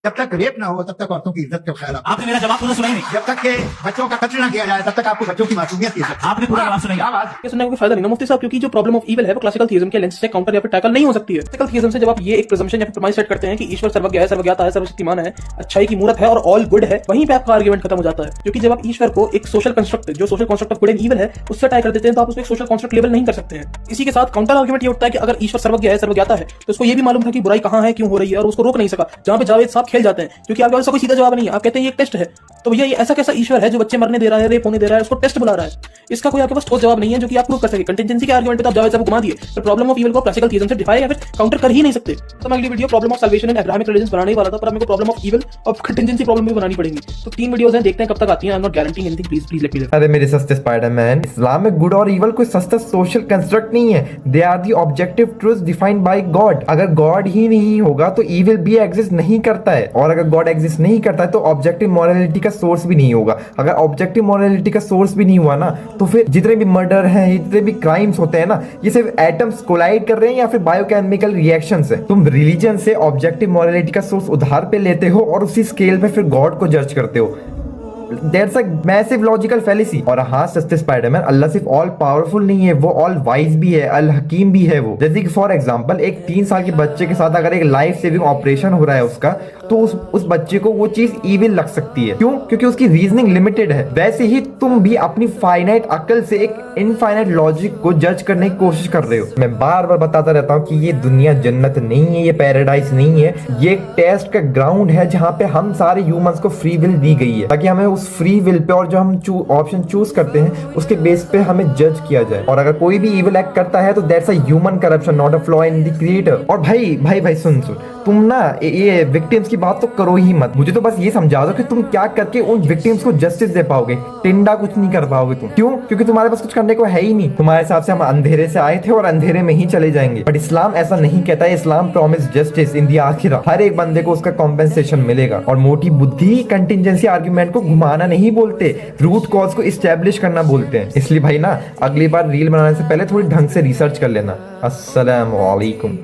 जब तक रेप ना हो तब तक औरतों की इज्जत का ख्याल रखो। आपने मेरा जवाब पूरा सुना ही नहीं। जब तक के बच्चों का कत्ल ना किया जाए तब तक आपको बच्चों की मासूमियत की इज्जत। आपने पूरा जवाब सुना ही नहीं। ये सुनने का कोई फायदा नहीं ना मुफ्ती साहब, क्योंकि जो प्रॉब्लम ऑफ इविल है वो क्लासिकल थियज्म के लेंस से काउंटर या फिर टैकल नहीं हो सकती है। क्लासिकल थियज्म से जब आप ये एक प्रिजम्पशन या फिर प्रमाइस सेट करते हैं कि ईश्वर सर्वज्ञ है, सर्वज्ञाता है, सर्वशक्तिमान है, अच्छाई की मूरत है और ऑल गुड है, वहीं पे आपका आर्गुमेंट खत्म हो जाता है। क्योंकि जब आप ईश्वर को एक सोशल कंस्ट्रक्ट, जो social construct of good and evil है, उससे टाई कर देते हैं तो आप उसको एक सोशल कंस्ट्रक्ट लेवल नहीं कर सकते हैं। इसी के साथ काउंटर आर्गुमेंट ये उठता है कि अगर ईश्वर सर्वज्ञ है, सर्वज्ञाता है, तो उसको ये भी मालूम था कि बुराई कहां है, क्यों हो रही है, और उसको रोक नहीं सका। जहां पे जावेद साहब खेल जाते हैं क्योंकि आपके पास कोई सीधा जवाब नहीं है, आप कहते हैं ये एक टेस्ट है। तो भैया ये ऐसा कैसा ईश्वर है जो बच्चे मरने दे रहा है, रेप होने दे रहा है, उसको टेस्ट बुला रहा है? इसका कोई आपके पास ठोस जवाब नहीं है जो कि आप प्रूव कर सके। कंटिजेंसी के आर्गुमेंट पे तो आप जावेद साहब को घुमा दिए, पर प्रॉब्लम ऑफ इविल को क्लासिकल थियज्म से डिफाई या फिर काउंटर कर ही नहीं सकते। तो मैं अगली video problem of salvation in Abrahamic religion बनाने वाला था, पर मेरे को प्रॉब्लम ऑफ इविल और कंटिजेंसी प्रॉब्लम भी बनानी पड़ेगी। तो 3 वीडियोस हैं, देखते हैं कब तक आती हैं। I am not guaranteeing anything, please let me live. अरे मेरे सस्ते स्पाइडरमैन, इस्लाम में गुड और इवल कोई सस्ता सोशल कंस्ट्रक्ट नहीं है। They are the objective truths defined by God. अगर गॉड ही नहीं होगा तो इविल भी एग्जिस्ट नहीं करता है, और अगर गॉड एग्जिस्ट नहीं करता है तो ऑब्जेक्टिव मॉरलिटी का सोर्स भी नहीं होगा। अगर ऑब्जेक्टिव मॉरलिटी का सोर्स भी नहीं हुआ ना, तो फिर जितने भी मर्डर हैं, जितने भी क्राइम्स होते हैं ना, ये सिर्फ एटम्स कोलाइड कर रहे हैं या फिर बायोकेमिकल रिएक्शंस है। तुम रिलीजन से ऑब्जेक्टिव मॉरलिटी का सोर्स उधार पे लेते हो और उसी स्केल पे फिर गॉड को जज करते हो। That's a massive logical fallacy। और हाँ सस्ते स्पाइडरमैन, अल्लाह सिर्फ ऑल पावरफुल नहीं है, वो ऑल वाइज भी है, अल हकीम भी है वो। जैसे कि फॉर एग्जांपल एक 3 साल के बच्चे के साथ अगर एक लाइफ सेविंग ऑपरेशन हो रहा है उसका, तो उस बच्चे को वो चीज इविल लग सकती है। क्यों? क्योंकि उसकी रीजनिंग लिमिटेड है। वैसे ही तुम भी अपनी फाइनाइट अकल से एक इनफाइनाइट लॉजिक को जज करने की कोशिश कर रहे हो। मैं बार बार बताता रहता हूँ कि ये दुनिया जन्नत नहीं है, ये पैराडाइज नहीं है, ये एक टेस्ट का ग्राउंड है जहाँ पे हम सारे ह्यूमंस को फ्री विल दी गई है, ताकि हमें उस फ्री विल पे और जो हम ऑप्शन चूज करते हैं उसके बेस पे हमें जज किया जाए। और अगर कोई भी इविल एक्ट करता है तो that's a human corruption, not a flaw in the creator. और भाई सुन तुम ना ये विक्टिम्स की बात तो करो ही मत। मुझे तो बस ये समझा दो कि तुम क्या करके उन विक्टिम्स को जस्टिस दे पाओगे। टिंडा कुछ नहीं कर पाओगे तुम। क्यों? क्योंकि तुम्हारे पास कुछ करने को है ही नहीं। तुम्हारे हिसाब से हम अंधेरे से आए थे और अंधेरे में ही चले जाएंगे, बट इस्लाम ऐसा नहीं कहता है। इस्लाम प्रॉमिस जस्टिस इन दी आखिरा। हर एक बंदे को उसका कॉम्पेंसेशन मिलेगा। और मोटी बुद्धि कंटिजेंसी आर्ग्यूमेंट को घुमाना नहीं बोलते, रूट कॉज को इस्टेब्लिश करना बोलते हैं। इसलिए भाई ना, अगली बार रील बनाने से पहले थोड़ी ढंग से रिसर्च कर लेना। अस्सलाम वालेकुम।